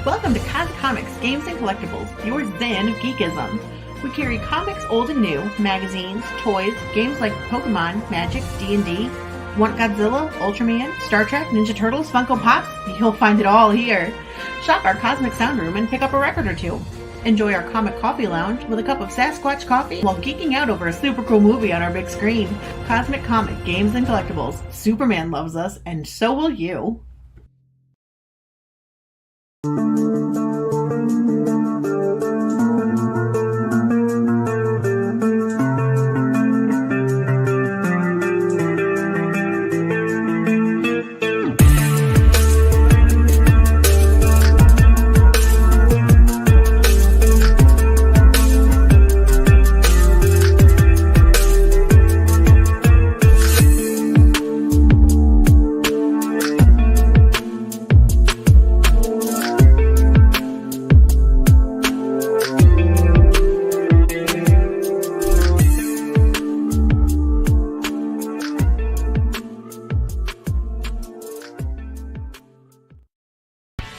Welcome to Cosmic Comics, Games and Collectibles, your zen of geekism. We carry comics old and new, magazines, toys, games like Pokemon, Magic, D&D. Want Godzilla, Ultraman, Star Trek, Ninja Turtles, Funko Pops? You'll find it all here. Shop our Cosmic Sound Room and pick up a record or two. Enjoy our Comic Coffee Lounge with a cup of Sasquatch coffee while geeking out over a super cool movie on our big screen. Cosmic Comic, Games and Collectibles. Superman loves us, and so will you.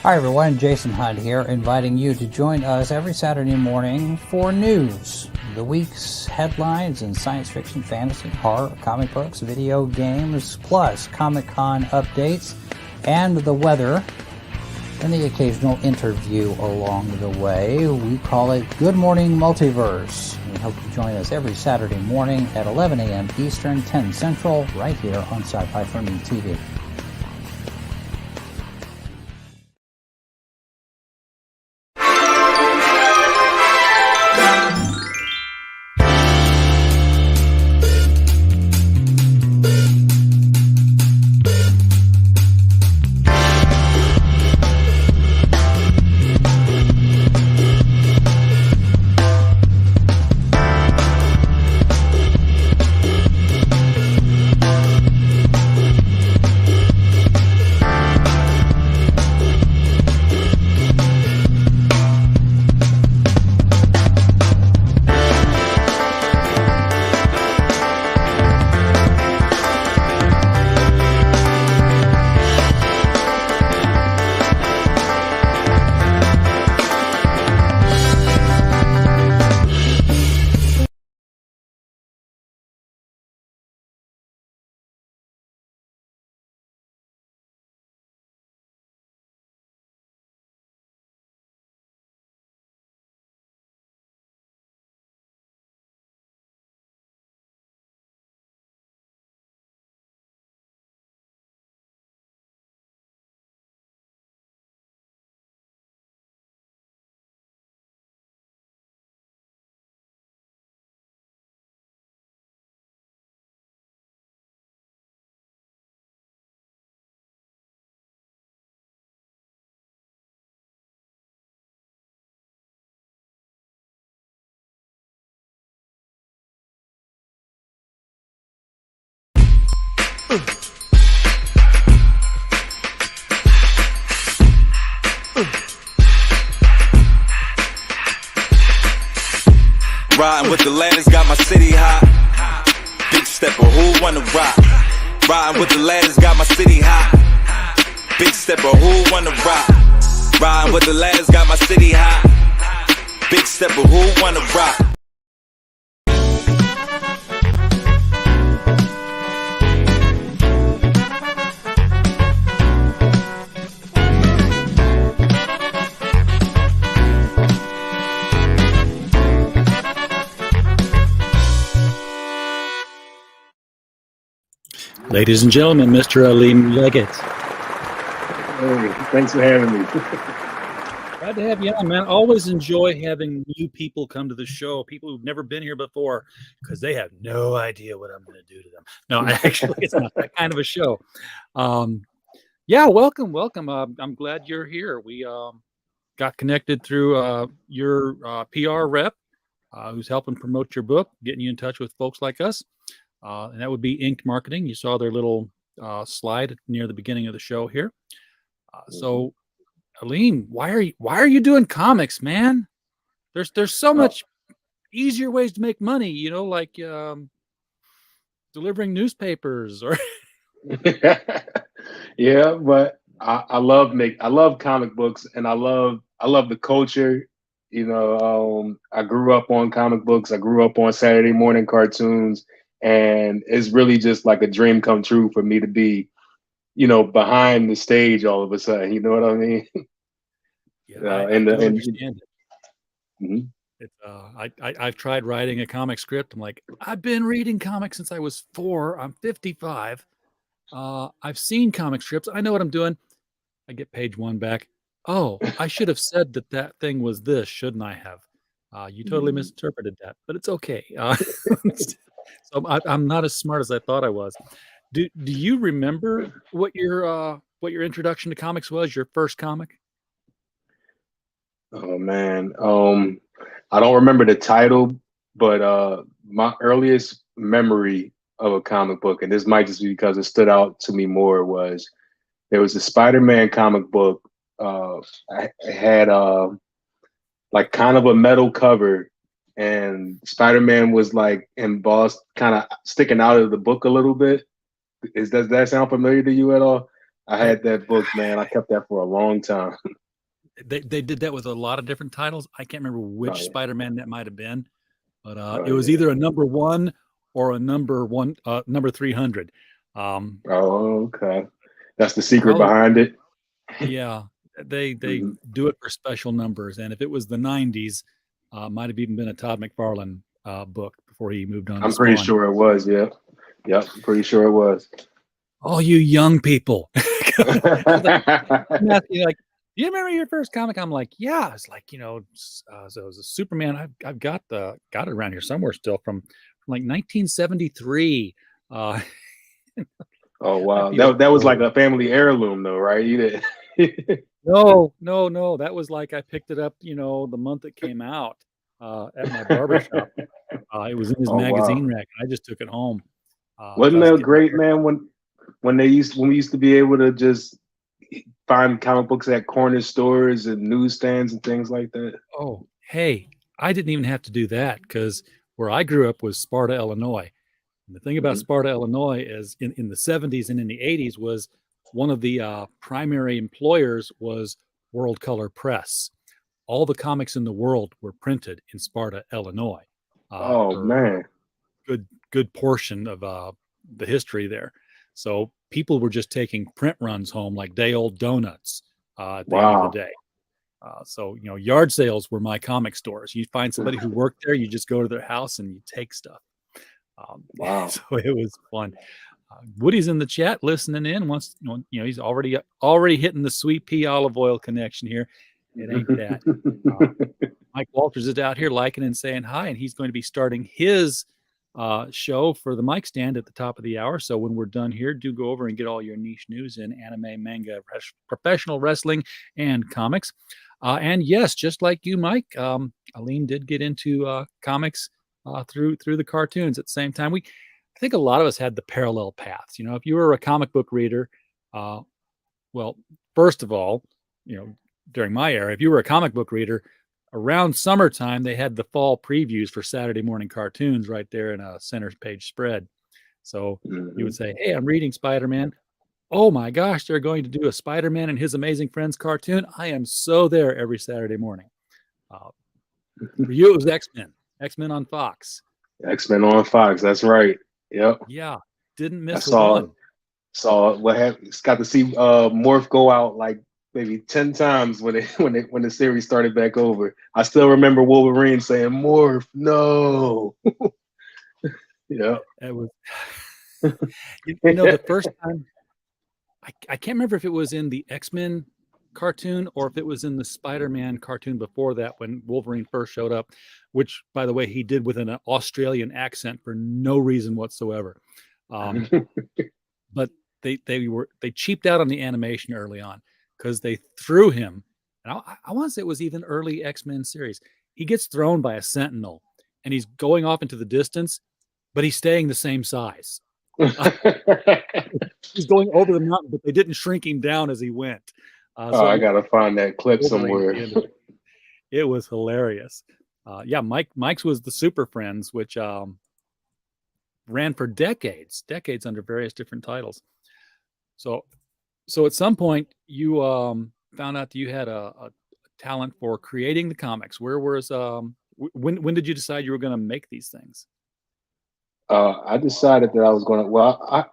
Hi everyone, Jason Hunt here, inviting you to join us every Saturday morning for news, the week's headlines in science fiction, fantasy, horror, comic books, video games, plus Comic-Con updates and the weather, and the occasional interview along the way. We call it Good Morning Multiverse. We hope you join us every Saturday morning at 11 a.m. Eastern, 10 Central, right here on Sci-Fi for Me TV. Riding with the ladders, got my city hot. Big stepper, who wanna rock? Riding with the ladders, got my city hot. Big stepper, who wanna rock? Riding with the ladders, got my city hot. Big stepper, who wanna rock? Ladies and gentlemen, Mr. Alim Leggett. Hey, thanks for having me. Glad to have you on, man. Always enjoy having new people come to the show, people who've never been here before, because they have no idea what I'm going to do to them. No, actually, it's not that kind of a show. Yeah, welcome. I'm glad you're here. We got connected through your PR rep, who's helping promote your book, getting you in touch with folks like us. And that would be Inked Marketing. You saw their little slide near the beginning of the show here. So, Alim, why are you doing comics, man? There's so much easier ways to make money, like delivering newspapers or Yeah, but I love comic books, and I love the culture. I grew up on comic books. I grew up on Saturday morning cartoons, and it's really just like a dream come true for me to be, behind the stage all of a sudden. You know what I mean? Yeah, I And do and understand it. Mhm. It's I've tried writing a comic script. I'm like, I've been reading comics since I was 4. I'm 55. I've seen comic strips. I know what I'm doing. I get page 1 back. Oh, I should have said that thing was this, shouldn't I have? You totally misinterpreted that, but it's okay. So I'm not as smart as I thought I was. Do you remember what your introduction to comics was? Your first comic? Oh man, I don't remember the title, but my earliest memory of a comic book, and this might just be because it stood out to me more, was there was a Spider-Man comic book. I had like kind of a metal cover, and Spider-Man was like embossed, kind of sticking out of the book a little bit. Does that sound familiar to you at all? I I had that book, man. I kept that for a long time. They did that with a lot of different titles. I can't remember Oh which yeah, Spider-Man that might have been, but oh it was yeah. either a number 1 or a number 300. Um, Oh, okay. That's the secret Probably, behind it. yeah. They Mhm. do it for special numbers, and if it was the 90s, might have even been a Todd McFarlane book before he moved on to I'm pretty Spawn. sure it was. Yeah. Yep. I'm pretty sure it was. All you young people. I was like, I'm asking you, like, do you remember your first comic? I'm like, yeah. It's like, so it was a Superman. I've got it around here somewhere still from like 1973. Uh, Oh Might wow. be a That little was like older. a family heirloom though, right? You did. No, no, no. That was like I picked it up, the month it came out at my barber shop. It was in his Oh wow. magazine rack. I just took it home because Wasn't I was that getting my great, hair. man? When we used to be able to just find comic books at corner stores and newsstands and things like that. Oh, hey, I didn't even have to do that because where I grew up was Sparta, Illinois. And the thing about Mhm. Sparta, Illinois is in the 70s and in the 80s was one of the primary employers was World Color Press. All the comics in the world were printed in Sparta, Illinois, Oh for man. good portion of the history there. So people were just taking print runs home like day old donuts at the end of the Wow. day. So yard sales were my comic stores. You find somebody who worked there, you just go to their house and you take stuff. Wow. So it was fun. Woody's in the chat listening in. Wants he's already hitting the sweet pea olive oil connection here. It ain't that. Uh, Mike Walters is out here liking and saying hi, and he's going to be starting his show for the mic stand at the top of the hour. So when we're done here, do go over and get all your niche news in anime, manga, professional wrestling, and comics. And yes, just like you, Mike, Alim did get into comics through the cartoons at the same time. I think a lot of us had the parallel paths. If you were a comic book reader, uh, well, first of all, during my era, if you were a comic book reader, around summertime, they had the fall previews for Saturday morning cartoons right there in a center page spread. So you would Mhm. say, hey, I'm reading Spider-Man. Oh my gosh, they're going to do a Spider-Man and his Amazing Friends cartoon. I am so there every Saturday morning. Uh, for you, it was X-Men, X-Men on Fox. X-Men on Fox. That's right. Yep. Yeah, didn't I miss a saw one. saw what happened. Got to see Morph go out like maybe 10 times when the series started back over. I still remember Wolverine saying Morph, no. Yeah. It was, the first time I can't remember if it was in the X-Men cartoon or if it was in the Spider-Man cartoon before that when Wolverine first showed up, which, by the way, he did with an Australian accent for no reason whatsoever. But they cheaped out on the animation early on because they threw him. And I want to say it was even early X-Men series. He gets thrown by a Sentinel and he's going off into the distance, but he's staying the same size. He's going over the mountain, but they didn't shrink him down as he went. Oh, So I gotta find that clip Wolverine at somewhere. the end of it. It was hilarious. Yeah, Mike's was the Super Friends, which ran for decades under various different titles. So So at some point you found out that you had a talent for creating the comics. Where was when did you decide you were going to make these things? I decided that I was going to. Well, I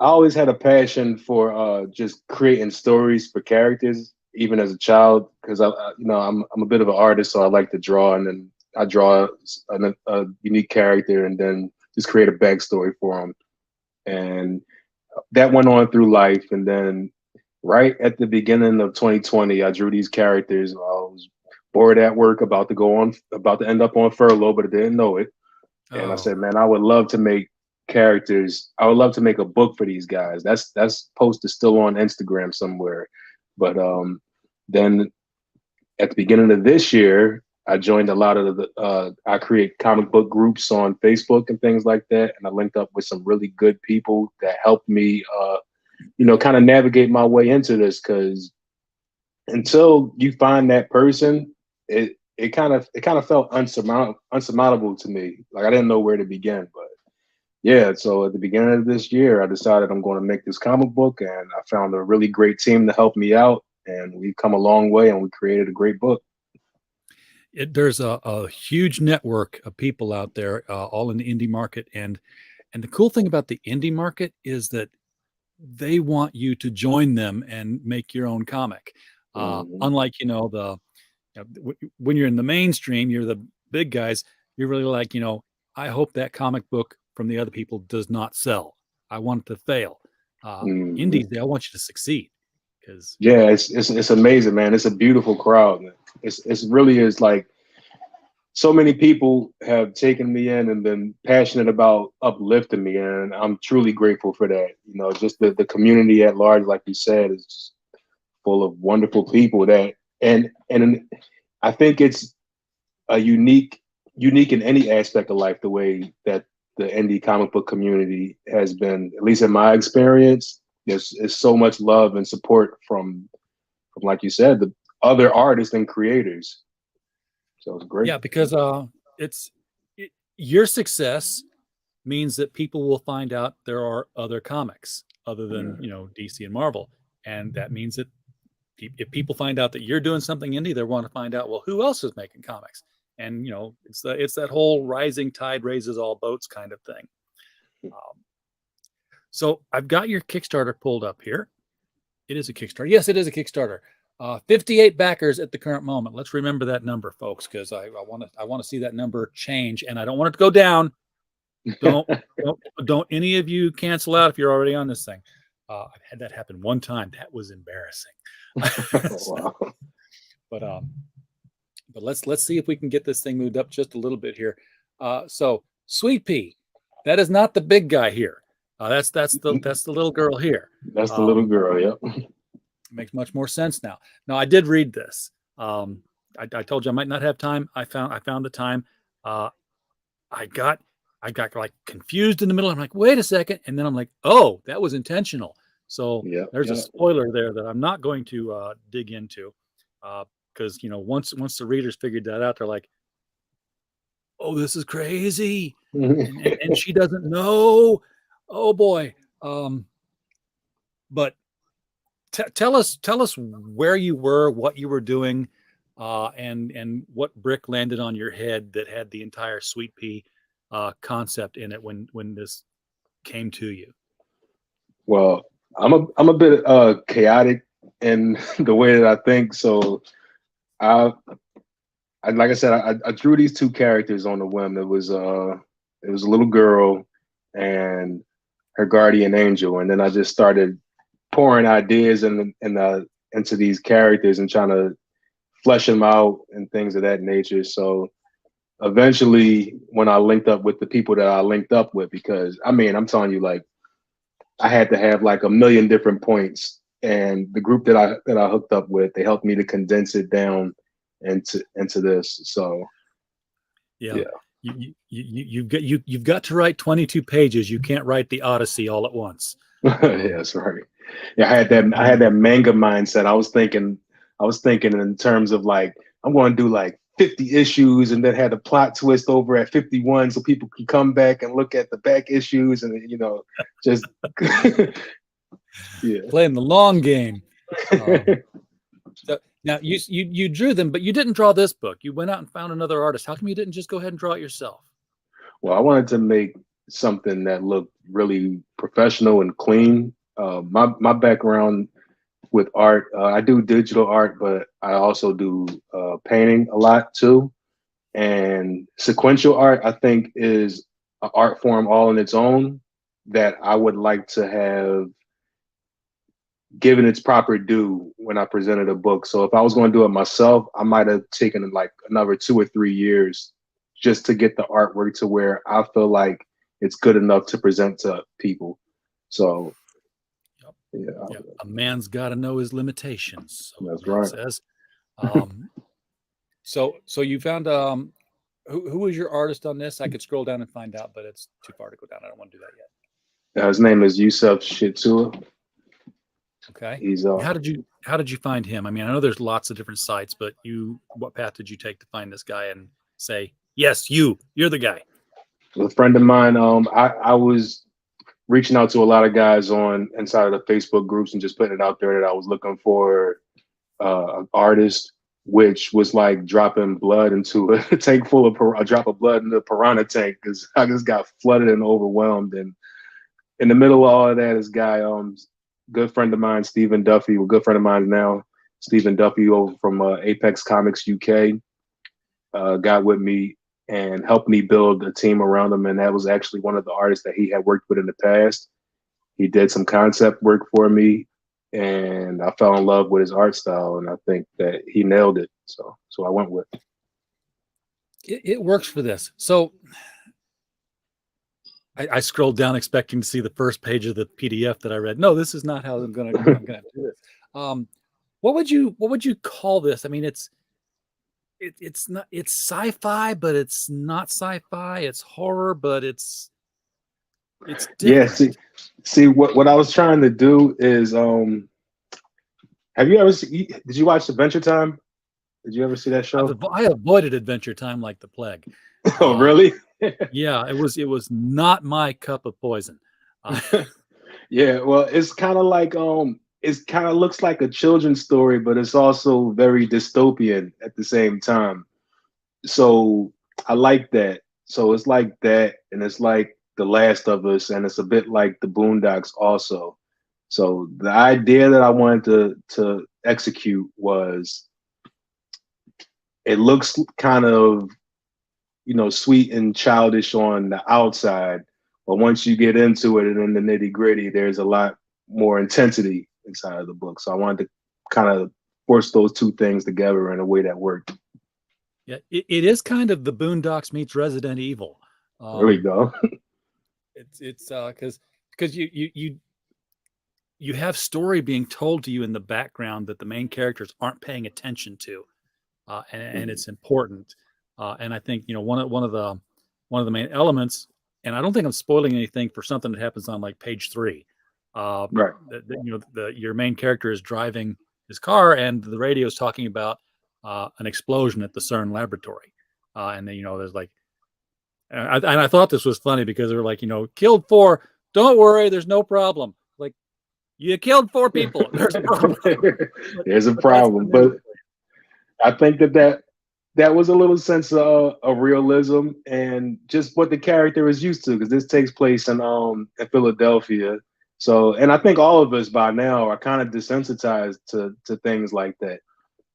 always had a passion for just creating stories for characters, even as a child, because I'm a bit of an artist, so I like to draw, and then I draw a unique character, and then just create a backstory for them, and that went on through life, and then right at the beginning of 2020, I drew these characters. I was bored at work, about to end up on furlough, but I didn't know it. And I Oh, said, man, I would love to make characters. I would love to make a book for these guys. That's posted still on Instagram somewhere. But then at the beginning of this year, I joined a lot of I create comic book groups on Facebook and things like that. And I linked up with some really good people that helped me, kind of navigate my way into this. Because until you find that person, it kind of felt unsurmountable to me. Like I didn't know where to begin. But yeah, so at the beginning of this year, I decided I'm going to make this comic book, and I found a really great team to help me out, and we've come a long way, and we created a great book. there's a huge network of people out there, all in the indie market, and the cool thing about the indie market is that they want you to join them and make your own comic. Mhm. Unlike when you're in the mainstream, you're the big guys. You're really like, I hope that comic book from the other people does not sell. I want it to fail. Mhm. Indies, they all want you to succeed because Yeah, it's amazing, man. It's a beautiful crowd. Man. It's really is like so many people have taken me in and been passionate about uplifting me, and I'm truly grateful for that. Just the community at large, like you said, is just full of wonderful people that and I think it's a unique in any aspect of life, the way that the indie comic book community has been, at least in my experience. There's so much love and support from like you said, the other artists and creators. So it's great. yeah, because it's your success means that people will find out there are other comics other than Mhm. DC and Marvel, and that means that if people find out that you're doing something indie, they want to find out, well, who else is making comics? And it's that whole rising tide raises all boats kind of thing. Um, so I've got your Kickstarter pulled up here. It is a Kickstarter. Yes, it is a Kickstarter. 58 backers at the current moment. Let's remember that number, folks, because I want to see that number change, and I don't want it to go down. Don't don't any of you cancel out if you're already on this thing. I've had that happen one time. That was embarrassing. So, Wow. but let's see if we can get this thing moved up just a little bit here. So Sweet Pea, that is not the big guy here. That's the little girl here. That's the little girl. Yep. Makes much more sense now. Now I did read this. I told you I might not have time. I found the time. I got like confused in the middle. I'm like, wait a second, and then I'm like, oh, that was intentional. So Yep. there's a Yep. spoiler there that I'm not going to dig into, because once the readers figured that out, they're like, oh, this is crazy, and she doesn't know. Oh boy. But tell us where you were, what you were doing, and what brick landed on your head that had the entire Sweet Pea concept in it when this came to you. Well, I'm a bit chaotic in the way that I think. So like I said, I drew these two characters on the whim. It was a little girl and her guardian angel, and then I just started pouring ideas into these characters and trying to flesh them out and things of that nature. So eventually, when I linked up with the people that I linked up with, because I mean, I'm telling you, like I had to have like a million different points, and the group that I hooked up with, they helped me to condense it down into this. So Yeah. yeah. You've got to write 22 pages. You can't write the Odyssey all at once. Yeah, that's right. Yeah, I had that manga mindset. I was thinking in terms of like I'm going to do like 50 issues and then had a plot twist over at 51 so people can come back and look at the back issues and just Yeah. Playing the long game. So now you drew them, but you didn't draw this book. You went out and found another artist. How come you didn't just go ahead and draw it yourself? Well, I wanted to make something that looked really professional and clean. My background with art, I do digital art, but I also do painting a lot too. And sequential art, I think, is an art form all in its own that I would like to have given its proper due when I presented a book. So if I was going to do it myself, I might have taken like another 2 or 3 years just to get the artwork to where I feel like it's good enough to present to people. So yeah, a man's got to know his limitations. So that's right. Says. So you found who was your artist on this? I could scroll down and find out, but it's too far to go down. I don't want to do that yet. His name is Yusuf Shitua. Okay. He's how did you find him? I mean, I know there's lots of different sites, but what path did you take to find this guy and say, yes, you're the guy? A friend of mine. I was reaching out to a lot of guys inside of the Facebook groups and just putting it out there that I was looking for an artist, which was like dropping blood into a tank full of a drop of blood in the piranha tank, because I just got flooded and overwhelmed. And in the middle of all of that, this guy, good friend of mine, Stephen Duffy, a good friend of mine now, Stephen Duffy over from Apex Comics UK, got with me and helped me build a team around him. And that was actually one of the artists that he had worked with in the past. He did some concept work for me, and I fell in love with his art style, and I think that he nailed it. So I went with it. It works for this. So I scrolled down expecting to see the first page of the PDF that I read. No, this is not how I'm going to do this. What would you call this? I mean, it's sci-fi, but it's not sci-fi. It's horror, but it's different. Yeah. See what I was trying to do is, have you ever did you watch Adventure Time? Did you ever see that show? I avoided Adventure Time like the plague. Oh, really? Yeah, it was not my cup of poison. Yeah, well, it's kind of like it kind of looks like a children's story, but it's also very dystopian at the same time. So I like that. So it's like that, and it's like The Last of Us, and it's a bit like The Boondocks also. So the idea that I wanted to execute was, it looks kind of, sweet and childish on the outside, but once you get into it and in the nitty gritty, there's a lot more intensity inside of the book. So I wanted to kind of force those two things together in a way that worked. Yeah, it is kind of The Boondocks meets Resident Evil. There we go. It's because you have story being told to you in the background that the main characters aren't paying attention to, and it's important. And I think one of the main elements, and I don't think I'm spoiling anything for something that happens on like page 3. Right. Your main character is driving his car, and the radio is talking about an explosion at the CERN laboratory, and then there's like, and I thought this was funny because they were like, killed 4. Don't worry, there's no problem. Like, you killed 4 people. There's a problem. There's a problem, but I think that was a little sense of realism and just what the character is used to, because this takes place in Philadelphia. So, and I think all of us by now are kind of desensitized to things like that.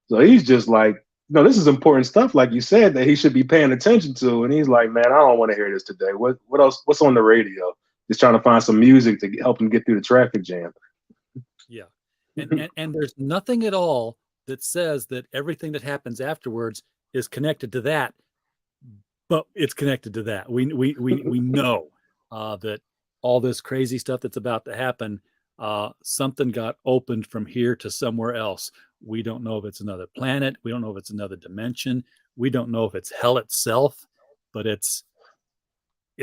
So he's just like, this is important stuff, like you said, that he should be paying attention to. And he's like, man, I don't want to hear this today. What else? What's on the radio? Just trying to find some music to help him get through the traffic jam. Yeah. And there's nothing at all that says that everything that happens afterwards is connected to that, but it's connected to that. We know that all this crazy stuff that's about to happen, something got opened from here to somewhere else. We don't know if it's another planet. We don't know if it's another dimension. We don't know if it's hell itself, but it's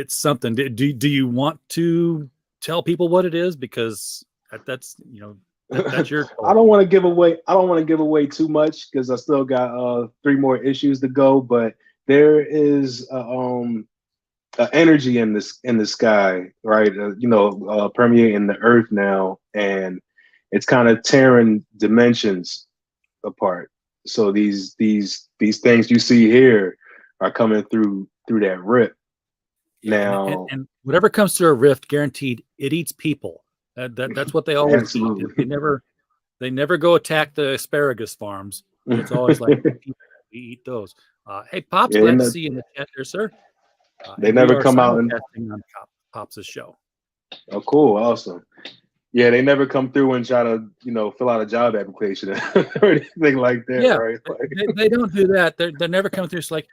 something. Do you want to tell people what it is? Because that's your. I don't want to give away too much, because I still got 3 more issues to go. But there is energy in the sky, right? Permeating the earth now, and it's kind of tearing dimensions apart. So these things you see here are coming through that rip. Now, and whatever comes through a rift, guaranteed, it eats people. That's what they always eat. They never go attack the asparagus farms. It's always like we eat those. Hey, Pops, Yeah, glad to see you in the chat there, sir. They never come out and simulcasting on Pops' show. oh, cool, awesome. Yeah, they never come through and try to, fill out a job application or anything like that, Yeah, right? Like, they don't do that. They're never coming through. It's like,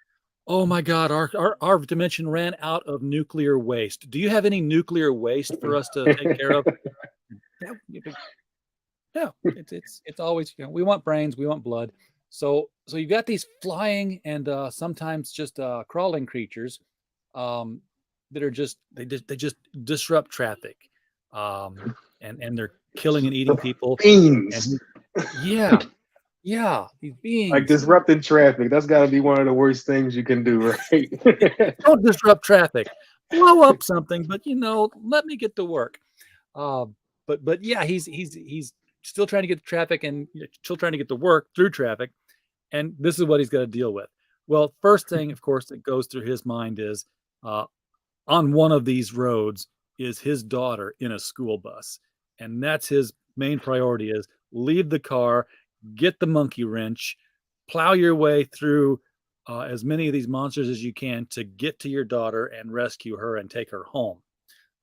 oh my God, our dimension ran out of nuclear waste. Do you have any nuclear waste for us to take care of? No, it's always, we want brains, we want blood. So you've got these flying and sometimes just crawling creatures that are they just disrupt traffic, and they're killing and eating people. Beans. And these beings. Like disrupting traffic. That's got to be one of the worst things you can do, right? Don't disrupt traffic. Blow up something, but let me get to work. But yeah, he's still trying to get to traffic and still trying to get to work through traffic. And this is what he's got to deal with. Well, first thing, of course, that goes through his mind is on one of these roads is his daughter in a school bus. And that's his main priority is leave the car, get the monkey wrench, plow your way through as many of these monsters as you can to get to your daughter and rescue her and take her home.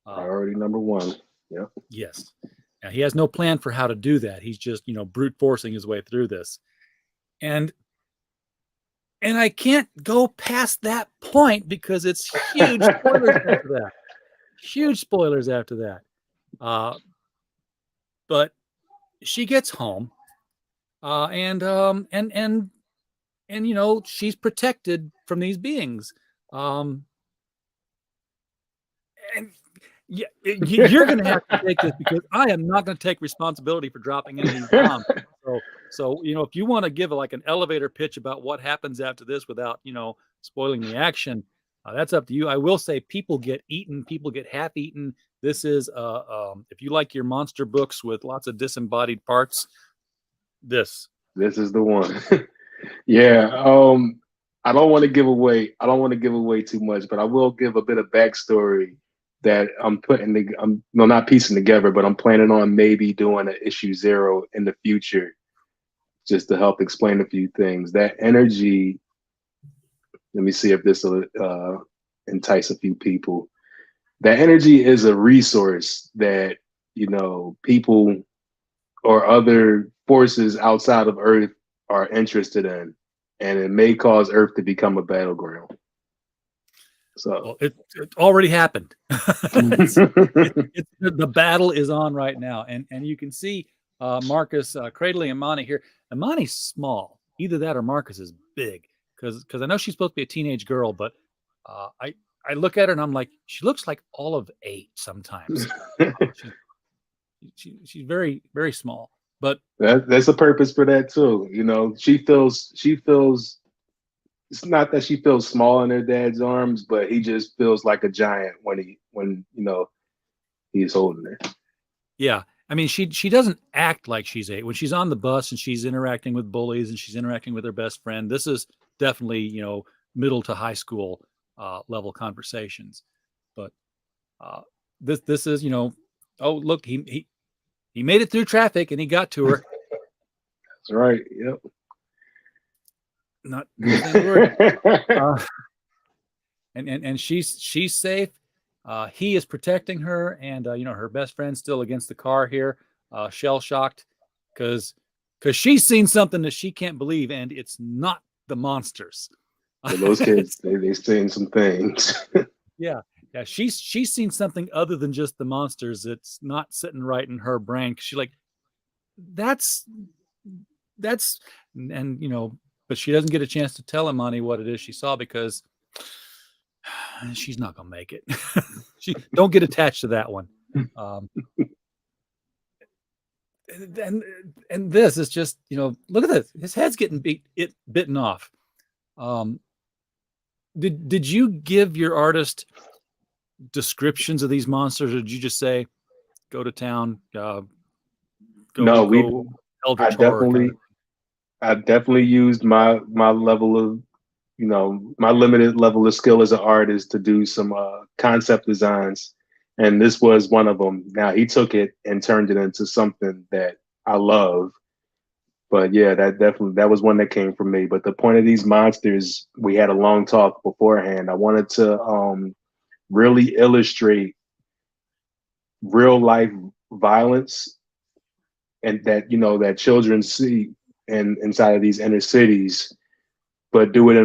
Priority number one. Yeah. Yes. Now, he has no plan for how to do that. He's just, brute forcing his way through this. And I can't go past that point because it's huge spoilers after that. Huge spoilers after that. But she gets home, and she's protected from these beings. And yeah, you're going to have to take this because I am not going to take responsibility for dropping any of these bombs. So if you want to give an elevator pitch about what happens after this without spoiling the action, that's up to you. I will say people get eaten, people get half eaten. This is if you like your monster books with lots of disembodied parts, this is the one. Yeah. I don't want to give away too much, but I will give a bit of backstory that I'm not piecing together, but I'm planning on maybe doing an issue 0 in the future just to help explain a few things. That energy, let me see if this will entice a few people. That energy is a resource that, people or other forces outside of Earth are interested in, and it may cause Earth to become a battleground. So it already happened. The battle is on right now, and you can see Marcus cradling Imani here. Imani's small. Either that or Marcus is big, because I know she's supposed to be a teenage girl, but I look at her and I'm like, she looks like all of 8 sometimes. She's very, very small, but that's a purpose for that too. She feels. It's not that she feels small in her dad's arms, but he just feels like a giant when he's holding her. Yeah. I mean, she doesn't act like she's 8 when she's on the bus and she's interacting with bullies and she's interacting with her best friend. This is definitely, middle to high school level conversations. But this is, oh, look, he made it through traffic and he got to her. That's right. Yep. Not and she's safe. He is protecting her, and her best friend's still against the car here, shell shocked because she's seen something that she can't believe, and it's not the monsters. Those kids, they've seen some things. Yeah, she's seen something other than just the monsters. It's not sitting right in her brain. She's like, that's and but she doesn't get a chance to tell Imani what it is she saw because she's not gonna make it. She don't get attached to that one. And this is just look at this. His head's getting bitten off. Did you give your artist descriptions of these monsters, or did you just say go to town, No, go I Eldritch horror kind definitely of. I definitely used my level of, my limited level of skill as an artist to do some concept designs, and this was one of them. Now he took it and turned it into something that I love. But yeah, that was one that came from me. But the point of these monsters, we had a long talk beforehand. I wanted to really illustrate real life violence, and that that children see inside of these inner cities, but do it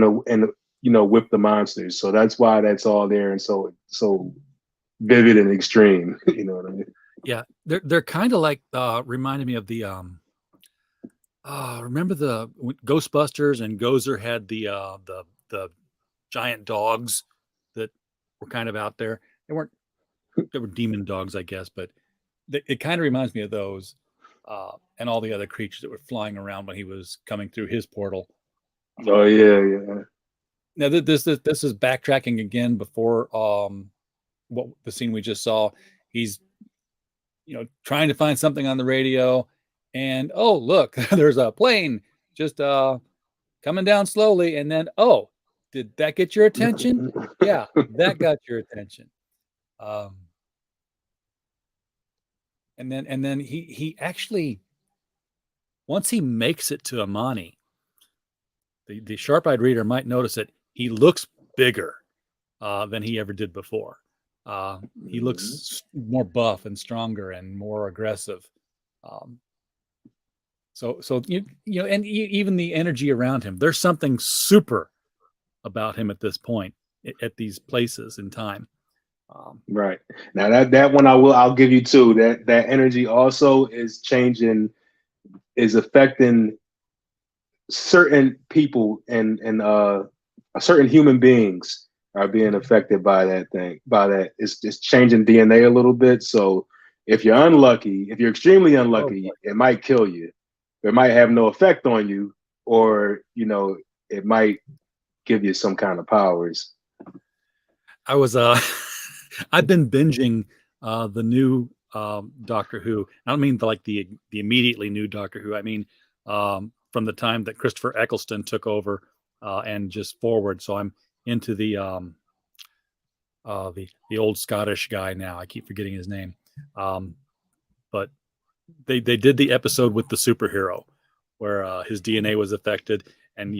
with the monsters. So that's why that's all there, and so vivid and extreme. You know what I mean? Yeah, they're kind of like reminded me of the remember the Ghostbusters, and Gozer had the giant dogs that were kind of out there. They were demon dogs, I guess, but it kind of reminds me of those, and all the other creatures that were flying around when he was coming through his portal. Oh yeah. Now this is backtracking again before what the scene we just saw. He's trying to find something on the radio, and oh look, there's a plane just coming down slowly, and then oh, did that get your attention? Yeah, that got your attention. And then he actually, once he makes it to Amani, the sharp-eyed reader might notice that he looks bigger than he ever did before. He looks more buff and stronger and more aggressive. So and even the energy around him, there's something super about him at this point, at these places in time. Right. Now that one I'll give you too. That energy also is changing, is affecting certain people, and certain human beings are being affected by that thing. By that, it's changing DNA a little bit. So if you're unlucky, if you're extremely unlucky, it might kill you. It might have no effect on you, or it might give you some kind of powers. I was I've been binging the new Doctor Who. I don't mean the immediately new Doctor Who. I mean from the time that Christopher Eccleston took over and just forward. So I'm into the old Scottish guy now. I keep forgetting his name. But they did the episode with the superhero where his DNA was affected, and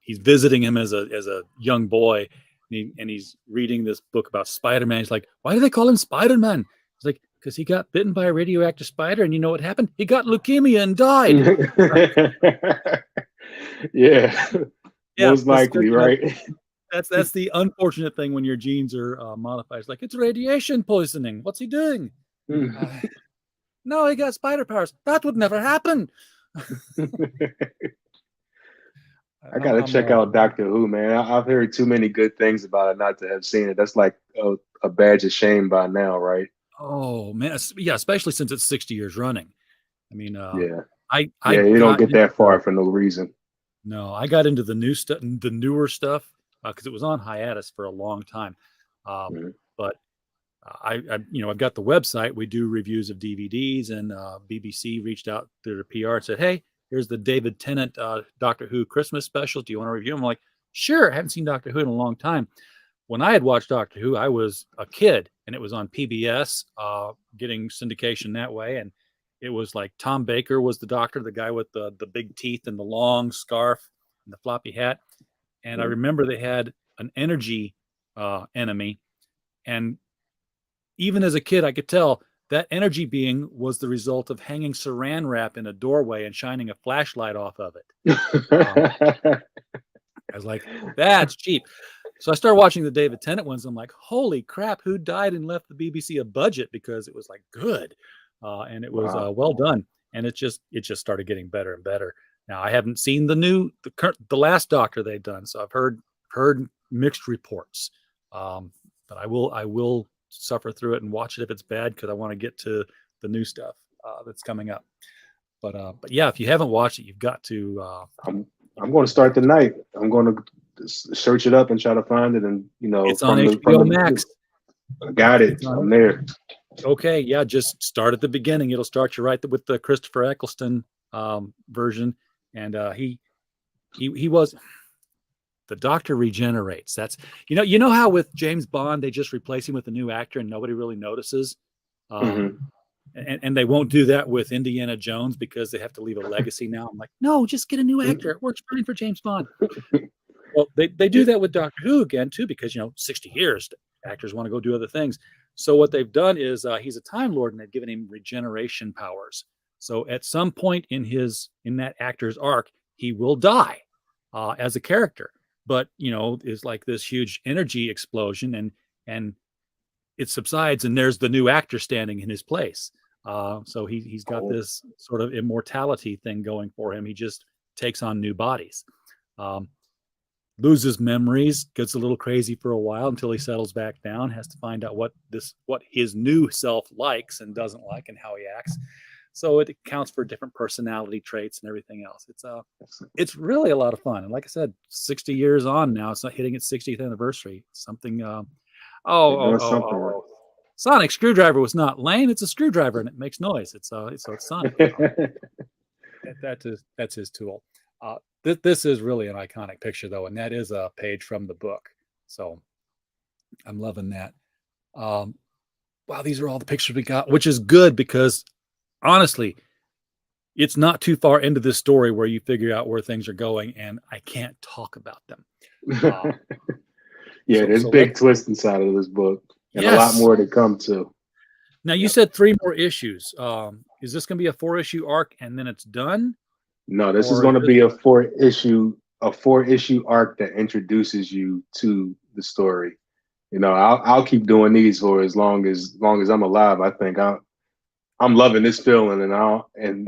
he's visiting him as a young boy. And he's reading this book about Spider-Man. He's like, why do they call him Spider-Man? He's like, because he got bitten by a radioactive spider, and you know what happened? He got leukemia and died. Yeah, most likely, right? That's the unfortunate thing when your genes are modified. It's like, it's radiation poisoning. What's he doing? No, he got spider powers. That would never happen. I gotta check out Doctor Who, man. I've heard too many good things about it not to have seen it. That's like a badge of shame by now, right? Oh man, yeah, especially since it's 60 years running. I mean, you don't get that far for no reason. No, I got into the newer stuff because it was on hiatus for a long time. But I've got the website. We do reviews of DVDs, and BBC reached out to their PR and said, hey, here's the David Tennant Doctor Who Christmas specials. Do you want to review them? I'm like, sure. I haven't seen Doctor Who in a long time. When I had watched Doctor Who, I was a kid, and it was on PBS, getting syndication that way. And it was like Tom Baker was the doctor, the guy with the big teeth and the long scarf and the floppy hat. And I remember they had an energy enemy. And even as a kid, I could tell that energy being was the result of hanging saran wrap in a doorway and shining a flashlight off of it. I was like, that's cheap. So I started watching the David Tennant ones. I'm like, holy crap, who died and left the BBC a budget? Because it was like good. And it was well done. And it just started getting better and better. Now I haven't seen the last Doctor they've done. So I've heard mixed reports. But I will suffer through it and watch it if it's bad, because I want to get to the new stuff that's coming up. But yeah, if you haven't watched it, you've got to. I'm going to start tonight. I'm going to search it up and try to find it, and it's on HBO Max. Got it. I'm there. Okay, yeah, just start at the beginning. It'll start you right with the Christopher Eccleston version, and he was the Doctor regenerates. That's you know how with James Bond they just replace him with a new actor and nobody really notices, Hmm. and they won't do that with Indiana Jones because they have to leave a legacy now. I'm like, no, just get a new actor. It works fine for James Bond. Well, they do that with Doctor Who again too because 60 years actors want to go do other things. So what they've done is he's a Time Lord and they've given him regeneration powers. So at some point in that actor's arc, he will die as a character, but is like this huge energy explosion and it subsides and there's the new actor standing in his place. So he's got this sort of immortality thing going for him. He just takes on new bodies. Um, Loses memories, gets a little crazy for a while until he settles back down, has to find out what his new self likes and doesn't like and how he acts. So it accounts for different personality traits and everything else. It's really a lot of fun. And like I said, 60 years on now, it's not hitting its 60th anniversary. Something Sonic Screwdriver was not lame. It's a screwdriver and it makes noise. It's Sonic. That's his tool. This is really an iconic picture, though, and that is a page from the book. So I'm loving that. Wow, these are all the pictures we got, which is good because, honestly, it's not too far into this story where you figure out where things are going, and I can't talk about them. There's big twists inside of this book, and a lot more to come to. Now, you said 3 more issues. Is this going to be a 4-issue arc, and then it's done? No, this is going to be a 4-issue arc that introduces you to the story. I'll keep doing these for as long as I'm alive. I think I'm loving this feeling, and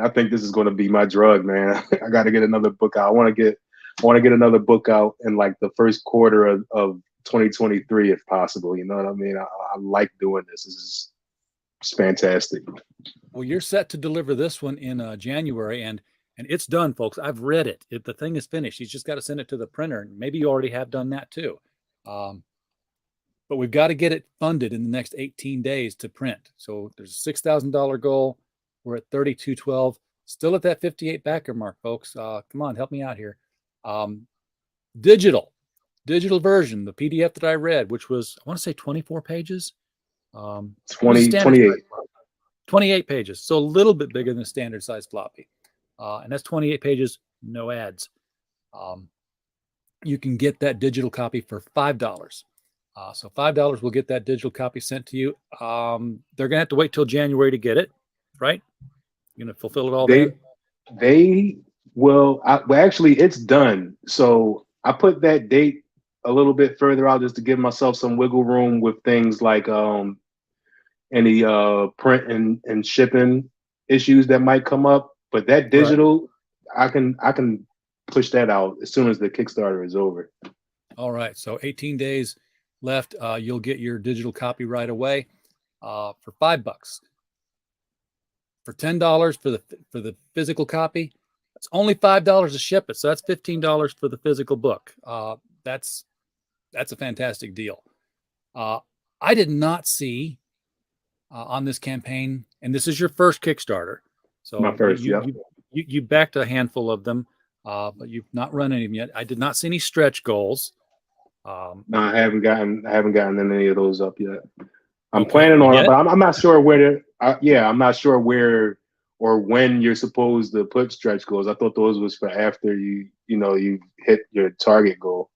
I think this is going to be my drug, man. I got to get another book out. I want to get another book out in like the first quarter of 2023, if possible. You know what I mean? I like doing this. It's fantastic. Well, you're set to deliver this one in January, and it's done, folks. I've read it. The thing is finished. He's just got to send it to the printer. Maybe you already have done that too. But we've got to get it funded in the next 18 days to print. So there's a $6,000 goal. We're at 3212. Still at that 58 backer mark, folks. Come on, help me out here. Digital version, the PDF that I read, which was, I want to say 24 pages. 28 pages. So a little bit bigger than a standard size floppy. And that's 28 pages, no ads. You can get that digital copy for $5. So $5 will get that digital copy sent to you. They're going to have to wait till January to get it, right? You're going to fulfill it all then? They will. Actually, it's done. So I put that date a little bit further out just to give myself some wiggle room with things like any print and shipping issues that might come up. But that digital, right, I can push that out as soon as the Kickstarter is over. All right. So 18 days left. You'll get your digital copy right away for $5. For $10 for the physical copy, it's only $5 to ship it. So that's $15 for the physical book. That's a fantastic deal. I did not see on this campaign, and this is your first Kickstarter. So my first, you backed a handful of them, but you've not run any of them yet. I did not see any stretch goals. No, I haven't gotten any of those up yet. I'm planning on it, but I'm not sure where I'm not sure where or when you're supposed to put stretch goals. I thought those was for after you hit your target goal.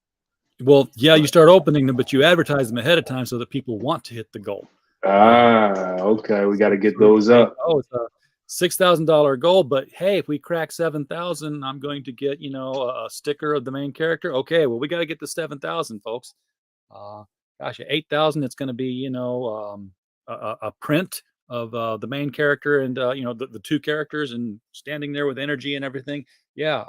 Well, yeah, you start opening them, but you advertise them ahead of time so that people want to hit the goal. Okay. We got to get those up. Oh, it's a $6,000 goal, but hey, if we crack 7,000, I'm going to get, a sticker of the main character. Okay, well, we got to get to 7,000, folks. Gosh, at 8,000, it's going to be, a print of the main character and, the 2 characters and standing there with energy and everything. Yeah,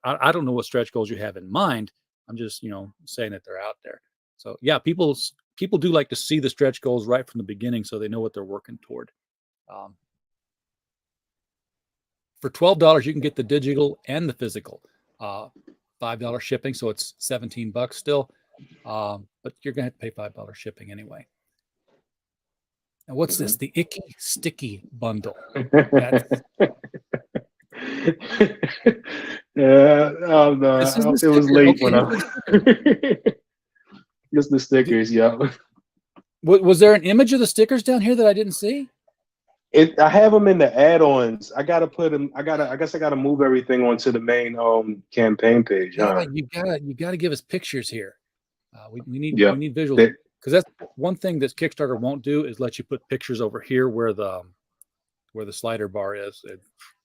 I don't know what stretch goals you have in mind. I'm just, saying that they're out there. So yeah, people do like to see the stretch goals right from the beginning so they know what they're working toward. For $12, you can get the digital and the physical. $5 shipping, so it's $17 still. But you're gonna have to pay $5 shipping anyway. And what's this? The Icky Sticky Bundle. That's, Yeah, oh no, this is the it was sticker. late Okay, when I. Just the stickers, yeah. was there an image of the stickers down here that I didn't see? I have them in the add-ons. I gotta put them. I guess I gotta move everything onto the main campaign page. Yeah, Huh? you gotta give us pictures here. We Yeah. need visuals, They- because that's one thing that Kickstarter won't do is let you put pictures over here where the slider bar is.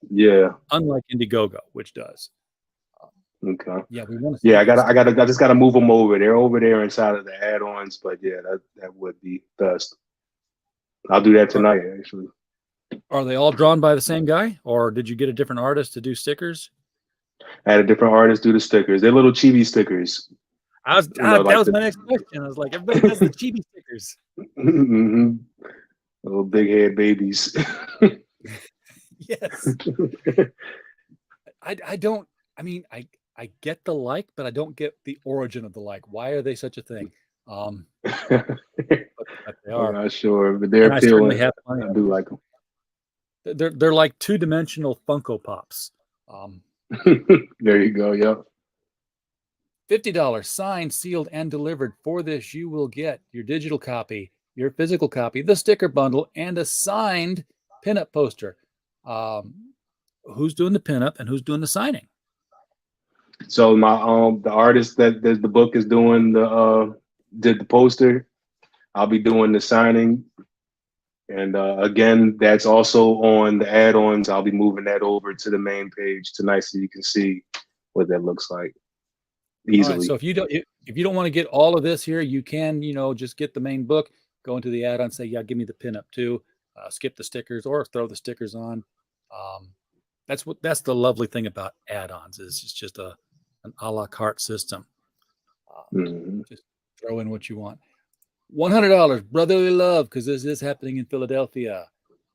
yeah. Unlike Indiegogo, which does. Okay. Yeah, we want to. Yeah, I just gotta move them over. They're over there inside of the add-ons, but yeah, that would be best. I'll do that tonight, actually. Are they all drawn by the same guy, or did you get a different artist to do stickers? I had a different artist do the stickers. They're little chibi stickers. That was my next question. I was like, everybody does the chibi stickers. Mhm. Little big head babies. Yes. I don't. I mean, I get the like, but I don't get the origin of the like. Why are they such a thing? But they I'm are. not sure, but they're And I certainly appealing. have plenty I of do them. like them. They're like two-dimensional Funko Pops. There you go. Yep. $50 signed, sealed, and delivered. For this, you will get your digital copy, your physical copy, the sticker bundle, and a signed pinup poster. Who's doing the pinup and who's doing the signing? So my the artist that the book is doing did the poster. I'll be doing the signing, and again, that's also on the add-ons. I'll be moving that over to the main page tonight, so you can see what that looks like easily. All right, so if you don't want to get all of this here, you can just get the main book, go into the add-on, say, yeah, give me the pinup too, skip the stickers or throw the stickers on. That's the lovely thing about add-ons is it's just an a la carte system. Just throw in what you want. $100 brotherly love, because this is happening in Philadelphia.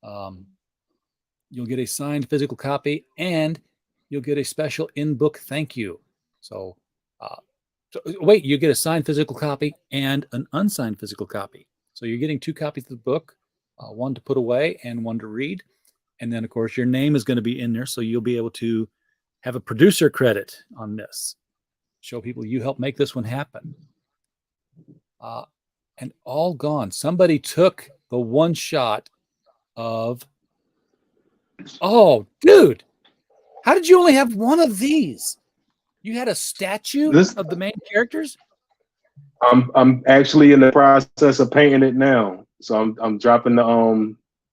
You'll get a signed physical copy and you'll get a special in-book thank you. So wait, you get a signed physical copy and an unsigned physical copy. So you're getting 2 copies of the book, one to put away and one to read. And then, of course, your name is going to be in there, so you'll be able to have a producer credit on this. Show people you helped make this one happen. And all gone. Somebody took the one shot of, oh, dude, how did you only have one of these? You had a statue of the main characters? I'm actually in the process of painting it now. So I'm dropping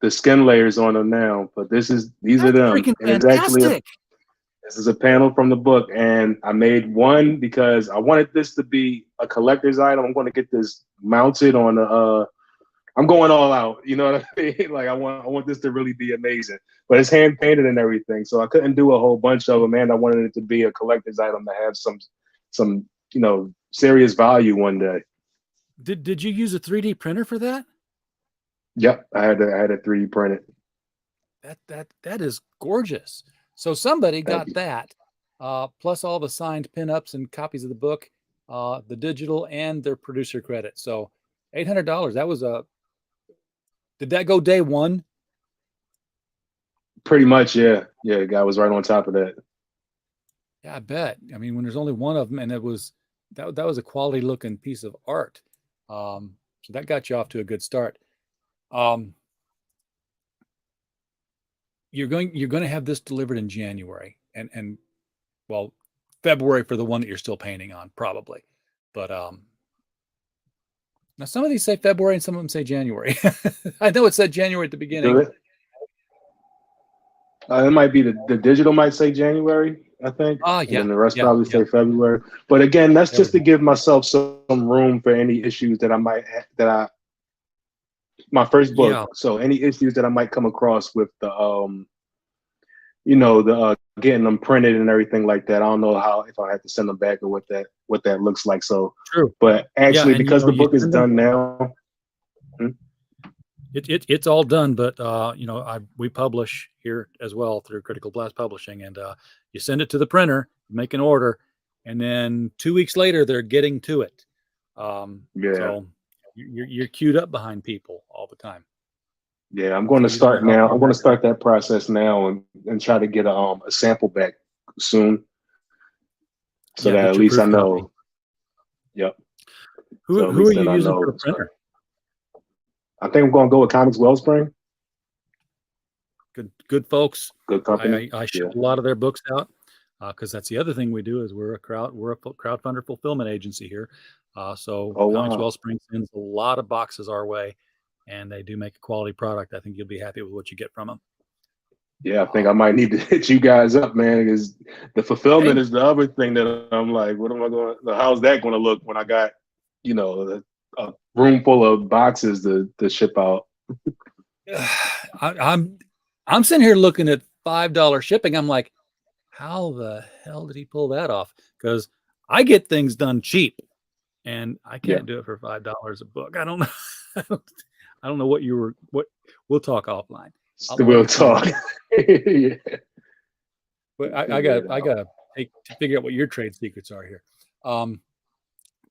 the skin layers on them now. But these are them. Freaking And it's fantastic. actually this is a panel from the book, and I made one because I wanted this to be a collector's item. I'm going to get this mounted on the. I'm going all out. You know what I mean? Like I want this to really be amazing. But it's hand painted and everything, so I couldn't do a whole bunch of them. And I wanted it to be a collector's item to have some serious value one day. Did you use a 3D printer for that? Yep, I had a 3D print it. That is gorgeous. So somebody got that, plus all the signed pinups and copies of the book, the digital and their producer credit. So $800. That was did that go day one? Pretty much, yeah. Yeah, the guy was right on top of that. Yeah, I bet. I mean, when there's only one of them, and that was a quality looking piece of art. So that got you off to a good start. You're going to have this delivered in January and well, February for the one that you're still painting on, probably. But now some of these say February and some of them say January. I know it said January at the beginning. It might be the digital might say January, I think. Yeah. And then the rest probably say February. But again, that's just to give myself some room for any issues that I might my first book. Yeah. So any issues that I might come across with the getting them printed and everything like that. I don't know if I have to send them back or what that looks like. So true. But actually, because the book is done now. It's all done, but we publish here as well through Critical Blast Publishing, and you send it to the printer, make an order, and then 2 weeks later they're getting to it. So you're queued up behind people all the time. Yeah, I'm going to So you don't start know how now. far I'm going to back. start that process now and try to get a sample back soon, so Yeah, that at get your least I proof copy. know. Yep. Who So at who are least you then I using for know. a printer? I think I'm going to go with Comics Wellspring. Good folks. Good company. I ship Yeah. a lot of their books out because that's the other thing we do is we're a crowdfunder fulfillment agency here. So Oh Comics wow. Wellspring sends a lot of boxes our way, and they do make a quality product. I think you'll be happy with what you get from them. Yeah, I think I might need to hit you guys up, man, because the Hey, fulfillment is the other thing that I'm like, what am I going? How's that going to look when I got, a room full of boxes to ship out? I'm sitting here looking at $5 shipping. I'm like, how the hell did he pull that off? Because I get things done cheap, and I Yeah, can't do it for $5 a book. I don't know. I don't know what you were. What we'll talk offline. I'll let we'll you find talk. out. Yeah, But figure it I out. got to figure out what your trade secrets are here. Um,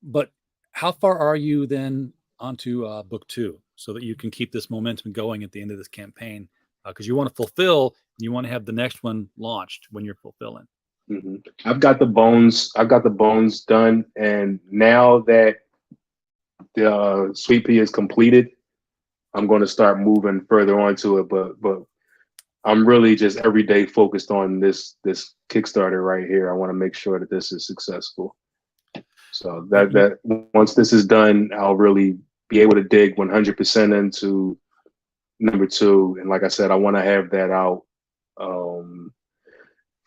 but how far are you then onto book 2 so that you can keep this momentum going at the end of this campaign? Because you want to fulfill, you want to have the next one launched when you're fulfilling. I've got the bones. I've got the bones done, and now that the Sweet Pea is completed, I'm going to start moving further onto it. But I'm really just every day focused on this Kickstarter right here. I want to make sure that this is successful. So that once this is done, I'll really be able to dig 100% into number 2. And like I said, I want to have that out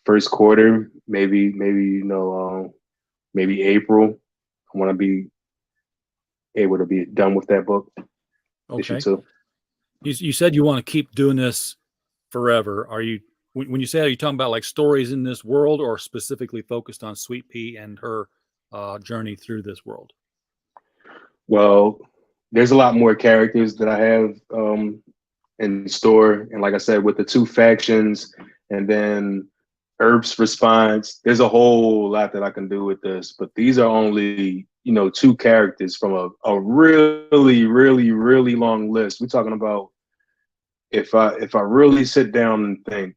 first quarter, maybe maybe April. I want to be able to be done with that book, issue Okay. 2. You said you want to keep doing this forever. Are you when you say, are you talking about like stories in this world, or specifically focused on Sweet Pea and her journey through this world? Well, there's a lot more characters that I have in store, and like I said, with the 2 factions, and then Earp's response, there's a whole lot that I can do with this. But these are only 2 characters from a really, really, really long list. We're talking about, if I really sit down and think,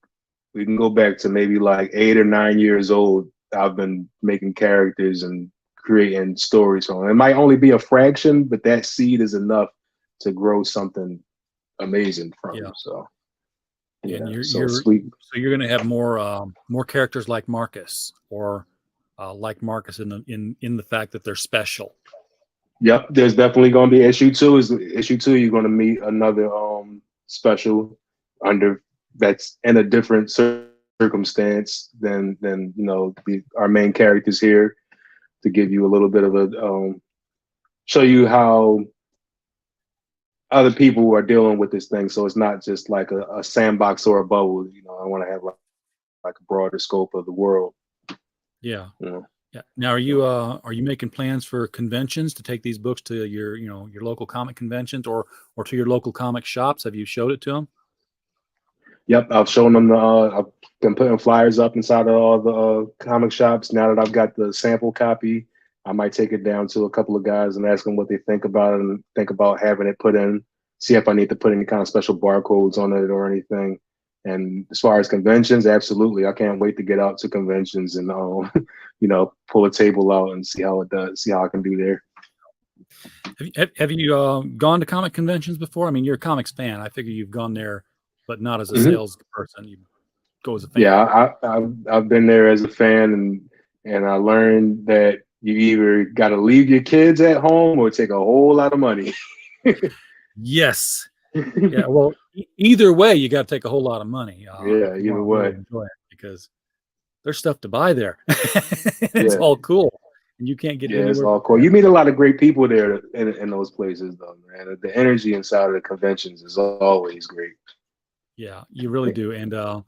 we can go back to maybe like 8 or 9 years old. I've been making characters and creating stories from. It might only be a fraction, but that seed is enough to grow something amazing from. Yeah. So And yeah, so sweet. so you're going to have more characters like Marcus, or like Marcus in the fact that they're special. Yep, there's definitely going to be issue 2. Is issue 2? You're going to meet another special under that's in a different circumstance than our main characters here, to give you a little bit of a show you how other people are dealing with this thing. So it's not just like a sandbox or a bubble. I want to have like a broader scope of the world. Yeah. Yeah. Yeah. Now, are you making plans for conventions to take these books to your local comic conventions, or to your local comic shops? Have you showed it to them? Yep, I've shown them. I've been putting flyers up inside of all the comic shops. Now that I've got the sample copy, I might take it down to a couple of guys and ask them what they think about it, and think about having it put in. See if I need to put any kind of special barcodes on it or anything. And as far as conventions, absolutely, I can't wait to get out to conventions and pull a table out and see how it does. See how I can do there. Have you gone to comic conventions before? I mean, you're a comics fan. I figure you've gone there, but not as a salesperson. You go as a fan. Yeah, I've been there as a fan, and I learned that you either got to leave your kids at home or take a whole lot of money. Yes. Yeah. Well, either way, you got to take a whole lot of money. Yeah, If you either want to really way. enjoy it, because there's stuff to buy there. It's Yeah, all cool, and you can't get yeah, it's anywhere all but cool. there. You meet a lot of great people there in those places, though, man. The energy inside of the conventions is always great. Yeah, you really do. And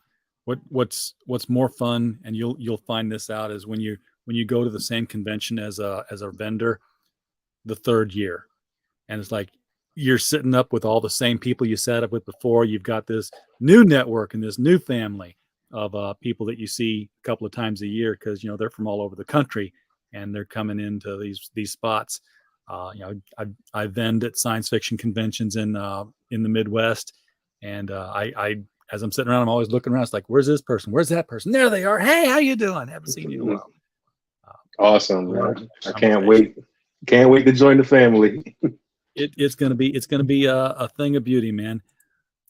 what's more fun, and you'll find this out, is when you go to the same convention as a vendor the third year, and it's like you're sitting up with all the same people you sat up with before. You've got this new network and this new family of people that you see a couple of times a year, because they're from all over the country, and they're coming into these spots. I vend at science fiction conventions in the Midwest, And I as I'm sitting around, I'm always looking around. It's like, where's this person? Where's that person? There they are. Hey, how you doing? Haven't seen you in a while. Awesome, man. I can't wait. Can't wait to join the family. It's gonna be a thing of beauty, man.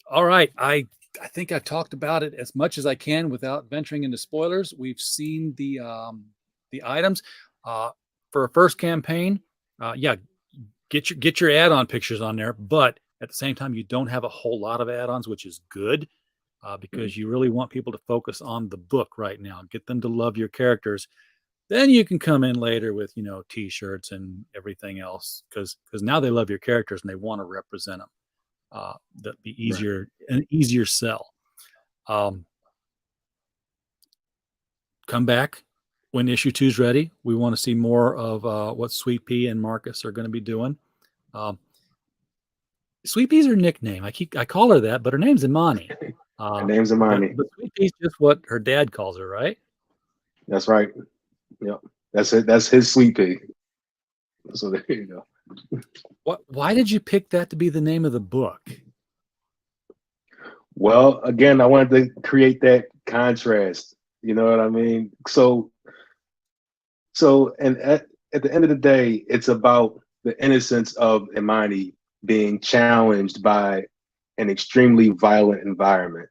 All right, I think I talked about it as much as I can without venturing into spoilers. We've seen the items for a first campaign. Yeah, get your add-on pictures on there, but at the same time, you don't have a whole lot of add-ons, which is good because you really want people to focus on the book right now. Get them to love your characters. Then you can come in later with, T-shirts and everything else because now they love your characters and they want to represent them. That'd be easier, an easier sell. Come back when issue 2 is ready. We want to see more of what Sweet Pea and Marcus are going to be doing. Sweet Pea's her nickname. I call her that, but her name's Imani. Her name's Imani. But Sweet Pea's just what her dad calls her, right? That's right. Yep. That's it. That's his Sweet Pea. So there you go. Why did you pick that to be the name of the book? Well, again, I wanted to create that contrast. You know what I mean? So, and at the end of the day, it's about the innocence of Imani being challenged by an extremely violent environment.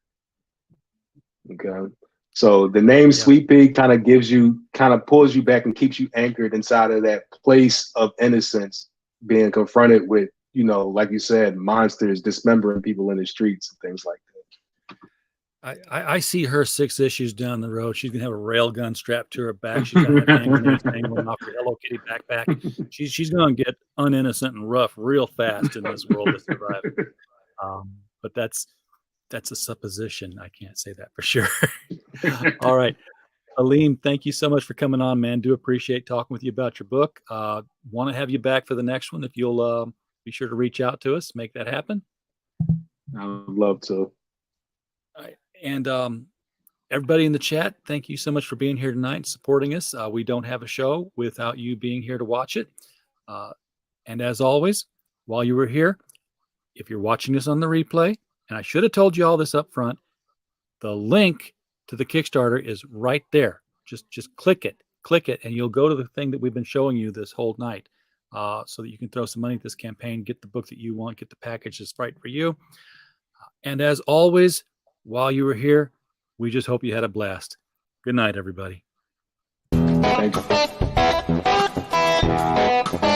Okay. So the name Sweet Pea kind of pulls you back and keeps you anchored inside of that place of innocence, being confronted with, like you said, monsters dismembering people in the streets and things like that. I see her 6 issues down the road. She's gonna have a rail gun strapped to her back. She's gonna have hand grenades dangling off her Hello Kitty backpack. She's gonna get uninnocent and rough real fast in this world to survive. But that's a supposition. I can't say that for sure. All right. Alim, thank you so much for coming on, man. Do appreciate talking with you about your book. Want to have you back for the next one. If you'll be sure to reach out to us, make that happen. I would love to. All right. And everybody in the chat, thank you so much for being here tonight and supporting us. We don't have a show without you being here to watch it. And as always, while you were here, if you're watching this on the replay, and I should have told you all this up front, the link to the Kickstarter is right there. Just click it, and you'll go to the thing that we've been showing you this whole night so that you can throw some money at this campaign, get the book that you want, get the package that's right for you. And as always, while you were here, we just hope you had a blast. Good night, everybody. Thank you.